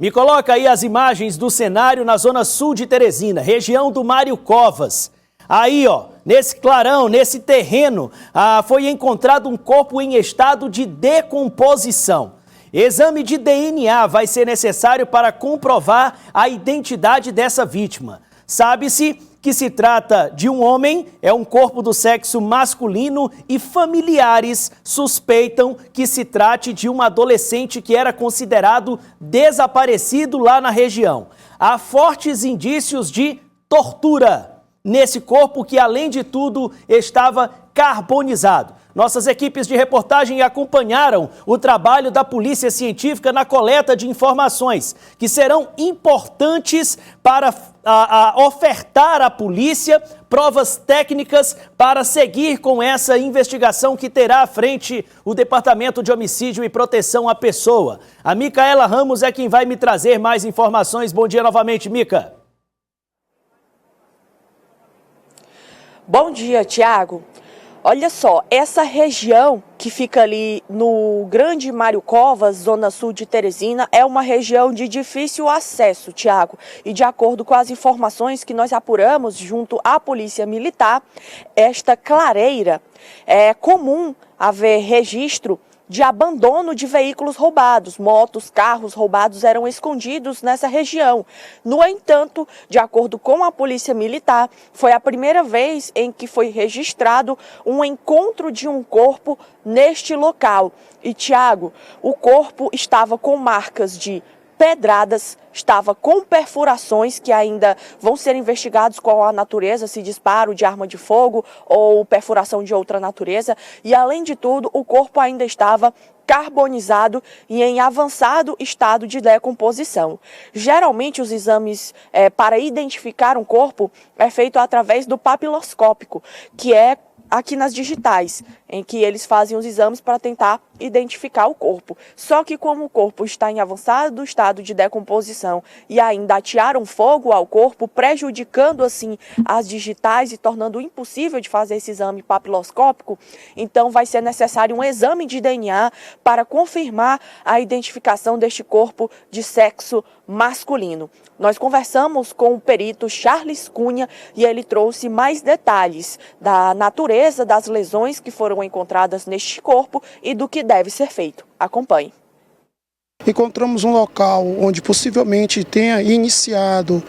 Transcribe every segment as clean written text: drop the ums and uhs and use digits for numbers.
Me coloca aí as imagens do cenário na zona sul de Teresina, região do Mário Covas. Aí, ó, nesse clarão, nesse terreno, foi encontrado um corpo em estado de decomposição. Exame de DNA vai ser necessário para comprovar a identidade dessa vítima. Sabe-se que se trata de um homem, é um corpo do sexo masculino e familiares suspeitam que se trate de um adolescente que era considerado desaparecido lá na região. Há fortes indícios de tortura nesse corpo que, além de tudo, estava carbonizado. Nossas equipes de reportagem acompanharam o trabalho da Polícia Científica na coleta de informações que serão importantes para ofertar à polícia provas técnicas para seguir com essa investigação que terá à frente o Departamento de Homicídio e Proteção à Pessoa. A Micaela Ramos é quem vai me trazer mais informações. Bom dia novamente, Mica. Bom dia, Tiago. Olha só, essa região que fica ali no Grande Mário Covas, zona sul de Teresina, é uma região de difícil acesso, Tiago. E de acordo com as informações que nós apuramos junto à Polícia Militar, esta clareira é comum haver registro de abandono de veículos roubados, motos, carros roubados eram escondidos nessa região. No entanto, de acordo com a Polícia Militar, foi a primeira vez em que foi registrado um encontro de um corpo neste local. E, Tiago, o corpo estava com marcas de pedradas, estava com perfurações que ainda vão ser investigados qual a natureza, se disparo de arma de fogo ou perfuração de outra natureza. E, além de tudo, o corpo ainda estava carbonizado e em avançado estado de decomposição. Geralmente, os exames para identificar um corpo é feito através do papiloscópico, que é aqui nas digitais, em que eles fazem os exames para tentar identificar o corpo. Só que como o corpo está em avançado estado de decomposição e ainda atearam fogo ao corpo, prejudicando assim as digitais e tornando impossível de fazer esse exame papiloscópico, então vai ser necessário um exame de DNA para confirmar a identificação deste corpo de sexo masculino. Nós conversamos com o perito Charles Cunha e ele trouxe mais detalhes da natureza das lesões que foram encontradas neste corpo e do que deve ser feito. Acompanhe. Encontramos um local onde possivelmente tenha iniciado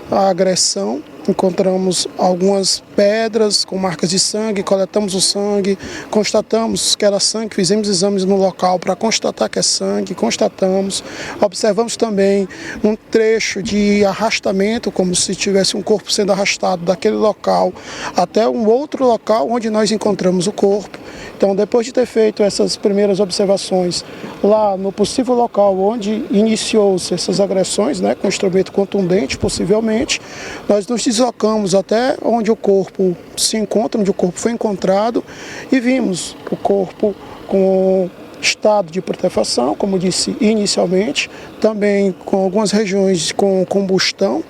a agressão. Encontramos algumas pedras com marcas de sangue, coletamos o sangue, constatamos que era sangue, fizemos exames no local para constatar que é sangue, constatamos. Observamos também um trecho de arrastamento, como se tivesse um corpo sendo arrastado daquele local até um outro local onde nós encontramos o corpo. Então, depois de ter feito essas primeiras observações lá no possível local onde iniciou-se essas agressões, com instrumento contundente, possivelmente, nós nos deslocamos até onde o corpo se encontra, onde o corpo foi encontrado, e vimos o corpo com estado de putrefação, como disse inicialmente, também com algumas regiões com combustão,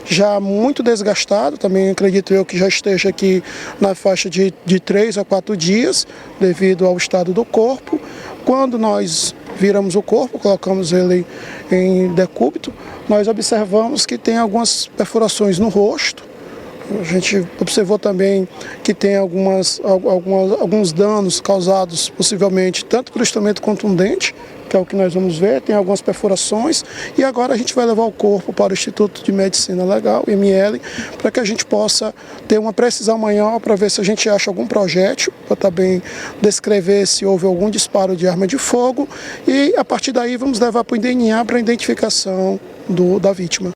já muito desgastado, também acredito eu que já esteja aqui na faixa de 3 a 4 dias, devido ao estado do corpo. Quando nós viramos o corpo, colocamos ele em decúbito, nós observamos que tem algumas perfurações no rosto. A gente observou também que tem alguns danos causados possivelmente tanto pelo instrumento contundente, que é o que nós vamos ver, tem algumas perfurações, e agora a gente vai levar o corpo para o Instituto de Medicina Legal, IML, para que a gente possa ter uma precisão maior para ver se a gente acha algum projétil, para também descrever se houve algum disparo de arma de fogo, e a partir daí vamos levar para o DNA para a identificação da vítima.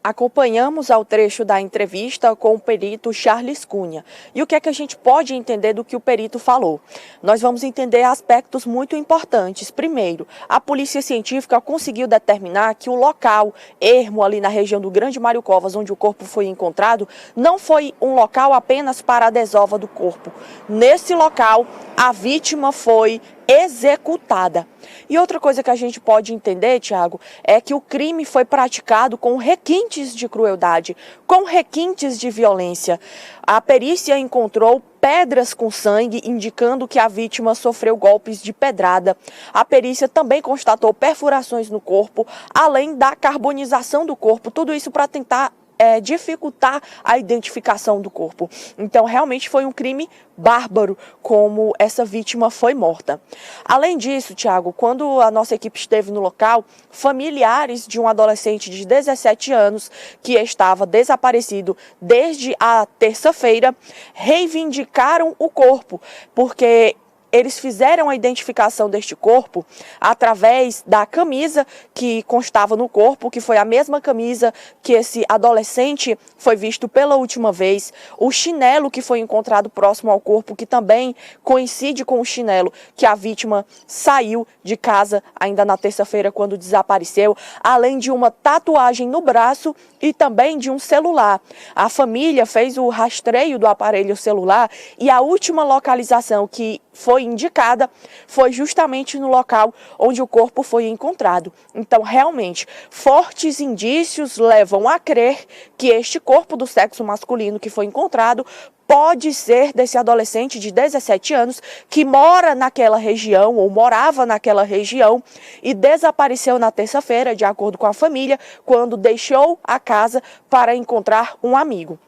Acompanhamos ao trecho da entrevista com o perito Charles Cunha. E o que é que a gente pode entender do que o perito falou? Nós vamos entender aspectos muito importantes. Primeiro, a Polícia Científica conseguiu determinar que o local ermo ali na região do Grande Mário Covas, onde o corpo foi encontrado, não foi um local apenas para a desova do corpo. Nesse local, a vítima foi executada. E outra coisa que a gente pode entender, Tiago, é que o crime foi praticado com requintes de crueldade, com requintes de violência. A perícia encontrou pedras com sangue, indicando que a vítima sofreu golpes de pedrada. A perícia também constatou perfurações no corpo, além da carbonização do corpo, tudo isso para tentar dificultar a identificação do corpo. Então, realmente foi um crime bárbaro como essa vítima foi morta. Além disso, Tiago, quando a nossa equipe esteve no local, familiares de um adolescente de 17 anos que estava desaparecido desde a terça-feira reivindicaram o corpo, porque eles fizeram a identificação deste corpo através da camisa que constava no corpo, que foi a mesma camisa que esse adolescente foi visto pela última vez, o chinelo que foi encontrado próximo ao corpo, que também coincide com o chinelo que a vítima saiu de casa ainda na terça-feira quando desapareceu, além de uma tatuagem no braço e também de um celular. A família fez o rastreio do aparelho celular e a última localização que foi indicada foi justamente no local onde o corpo foi encontrado. Então, realmente, fortes indícios levam a crer que este corpo do sexo masculino que foi encontrado pode ser desse adolescente de 17 anos que mora naquela região ou morava naquela região e desapareceu na terça-feira, de acordo com a família, quando deixou a casa para encontrar um amigo.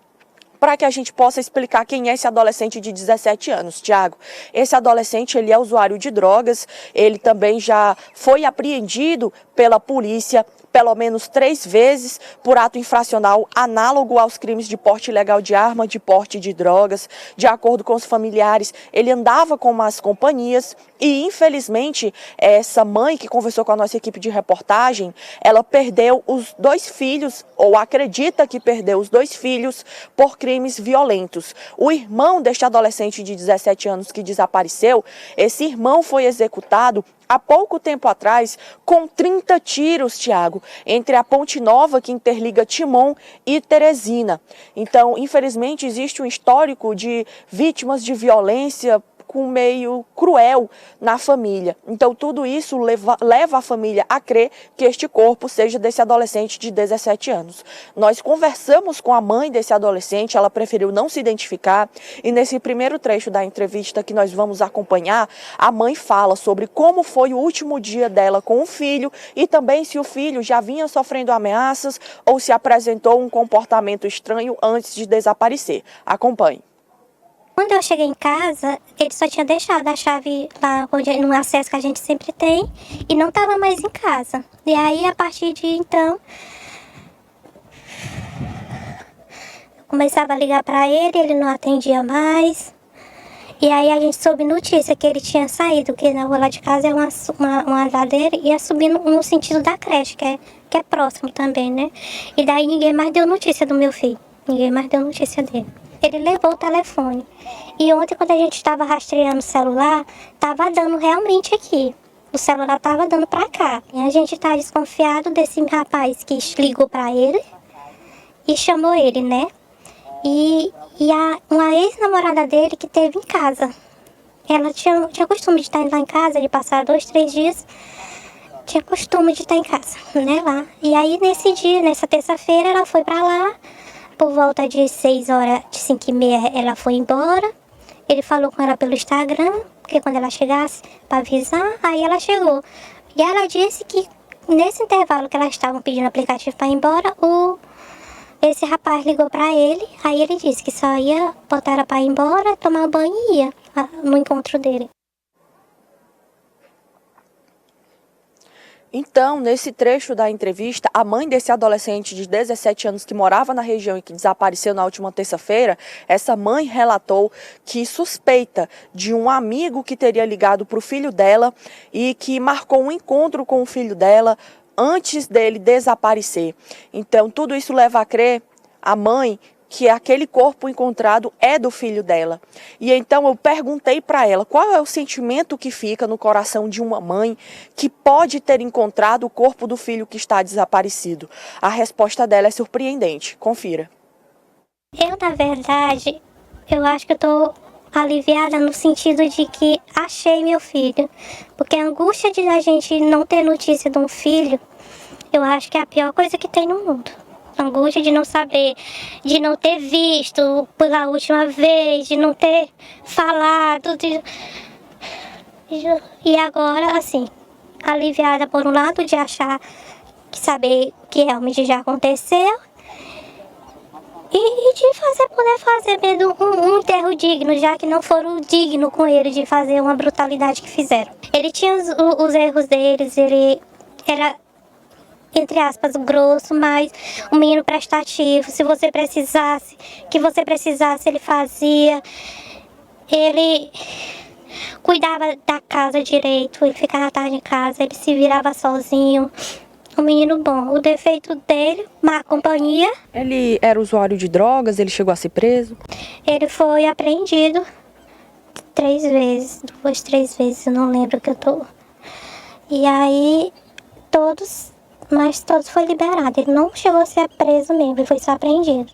Para que a gente possa explicar quem é esse adolescente de 17 anos, Tiago. Esse adolescente, ele é usuário de drogas, ele também já foi apreendido pela polícia pelo menos 3 vezes por ato infracional análogo aos crimes de porte ilegal de arma, de porte de drogas. De acordo com os familiares, ele andava com más companhias e, infelizmente, essa mãe que conversou com a nossa equipe de reportagem, ela perdeu os 2 filhos, ou acredita que perdeu os 2 filhos por crimes violentos. O irmão deste adolescente de 17 anos que desapareceu, esse irmão foi executado há pouco tempo atrás, com 30 tiros, Tiago, entre a Ponte Nova, que interliga Timon e Teresina. Então, infelizmente, existe um histórico de vítimas de violência com meio cruel na família. Então, tudo isso leva a família a crer que este corpo seja desse adolescente de 17 anos. Nós conversamos com a mãe desse adolescente, ela preferiu não se identificar, e nesse primeiro trecho da entrevista que nós vamos acompanhar, a mãe fala sobre como foi o último dia dela com o filho e também se o filho já vinha sofrendo ameaças ou se apresentou um comportamento estranho antes de desaparecer. Acompanhe. Quando eu cheguei em casa, ele só tinha deixado a chave lá no acesso que a gente sempre tem e não estava mais em casa. E aí, a partir de então, eu começava a ligar para ele não atendia mais. E aí a gente soube notícia que ele tinha saído, que na rua lá de casa é uma ladeira e ia subindo no sentido da creche, que é próximo também, né? E daí ninguém mais deu notícia do meu filho, ninguém mais deu notícia dele. Ele levou o telefone. E ontem, quando a gente estava rastreando o celular, estava dando realmente aqui. O celular estava dando para cá. E a gente está desconfiado desse rapaz que ligou para ele e chamou ele, né? E uma ex-namorada dele que teve em casa. Ela tinha costume de estar lá em casa, de passar 2, 3 dias. Tinha costume de estar em casa, né, lá. E aí, nesse dia, nessa terça-feira, ela foi para lá. Por volta de 6 horas, de 5h30, ela foi embora. Ele falou com ela pelo Instagram, porque quando ela chegasse, para avisar, aí ela chegou. E ela disse que nesse intervalo que elas estavam pedindo aplicativo para ir embora, esse rapaz ligou para ele, aí ele disse que só ia botar ela para ir embora, tomar banho e ia no encontro dele. Então, nesse trecho da entrevista, a mãe desse adolescente de 17 anos que morava na região e que desapareceu na última terça-feira, essa mãe relatou que suspeita de um amigo que teria ligado para o filho dela e que marcou um encontro com o filho dela antes dele desaparecer. Então, tudo isso leva a crer a mãe que aquele corpo encontrado é do filho dela. E então eu perguntei para ela qual é o sentimento que fica no coração de uma mãe que pode ter encontrado o corpo do filho que está desaparecido. A resposta dela é surpreendente. Confira. Eu, na verdade, eu acho que eu estou aliviada no sentido de que achei meu filho. Porque a angústia de a gente não ter notícia de um filho, eu acho que é a pior coisa que tem no mundo. certa angústia de não saber, de não ter visto pela última vez, de não ter falado. E agora, assim, aliviada por um lado de achar que saber que realmente já aconteceu e de poder fazer mesmo um enterro digno, já que não foram dignos com ele de fazer uma brutalidade que fizeram. Ele tinha os erros deles, ele era, entre aspas, grosso, mas um menino prestativo. Se você precisasse, ele fazia. Ele cuidava da casa direito, ele ficava à tarde em casa, ele se virava sozinho. Um menino bom. O defeito dele, má companhia. Ele era usuário de drogas, ele chegou a ser preso? Ele foi apreendido 3 vezes, 2, 3 vezes, eu não lembro que eu tô. E aí, todos foi liberado. Ele não chegou a ser preso mesmo, ele foi só apreendido.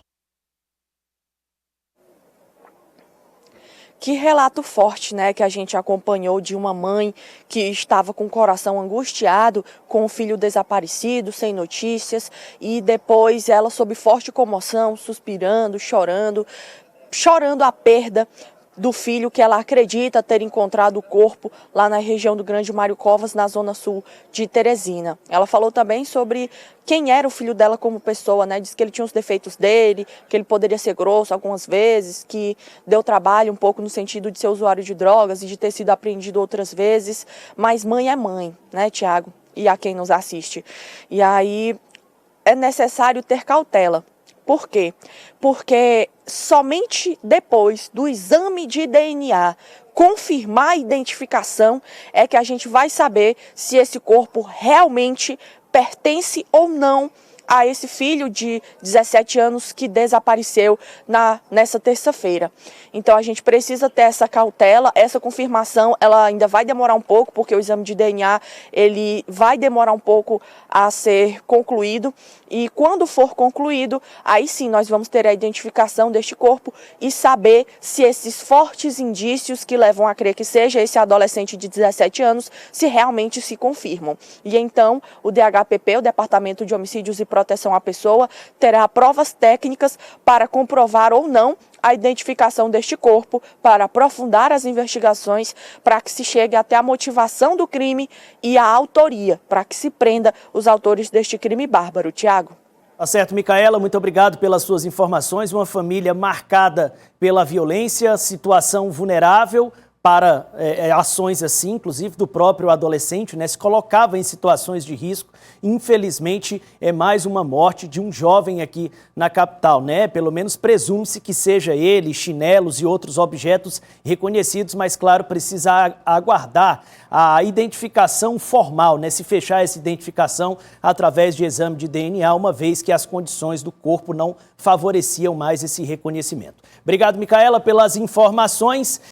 Que relato forte, né, que a gente acompanhou de uma mãe que estava com o coração angustiado, com o filho desaparecido, sem notícias, e depois ela, sob forte comoção, suspirando, chorando a perda do filho que ela acredita ter encontrado o corpo lá na região do Grande Mário Covas, na zona sul de Teresina. Ela falou também sobre quem era o filho dela como pessoa, né? Diz que ele tinha os defeitos dele, que ele poderia ser grosso algumas vezes, que deu trabalho um pouco no sentido de ser usuário de drogas e de ter sido apreendido outras vezes, mas mãe é mãe, né, Tiago? E a quem nos assiste. E aí é necessário ter cautela. Por quê? Porque somente depois do exame de DNA confirmar a identificação é que a gente vai saber se esse corpo realmente pertence ou não a esse filho de 17 anos que desapareceu nessa terça-feira. Então a gente precisa ter essa cautela, essa confirmação, ela ainda vai demorar um pouco, porque o exame de DNA ele vai demorar um pouco a ser concluído, e quando for concluído, aí sim nós vamos ter a identificação deste corpo e saber se esses fortes indícios que levam a crer que seja esse adolescente de 17 anos, se realmente se confirmam. E então o DHPP, o Departamento de Homicídios e Proteção à Pessoa, terá provas técnicas para comprovar ou não a identificação deste corpo, para aprofundar as investigações, para que se chegue até a motivação do crime e a autoria, para que se prenda os autores deste crime bárbaro. Tiago. Tá certo, Micaela, muito obrigado pelas suas informações. Uma família marcada pela violência, situação vulnerável para ações assim, inclusive do próprio adolescente, né, se colocava em situações de risco. Infelizmente, é mais uma morte de um jovem aqui na capital, né? Pelo menos presume-se que seja ele, chinelos e outros objetos reconhecidos, mas claro, precisa aguardar a identificação formal, né? Se fechar essa identificação através de exame de DNA, uma vez que as condições do corpo não favoreciam mais esse reconhecimento. Obrigado, Micaela, pelas informações.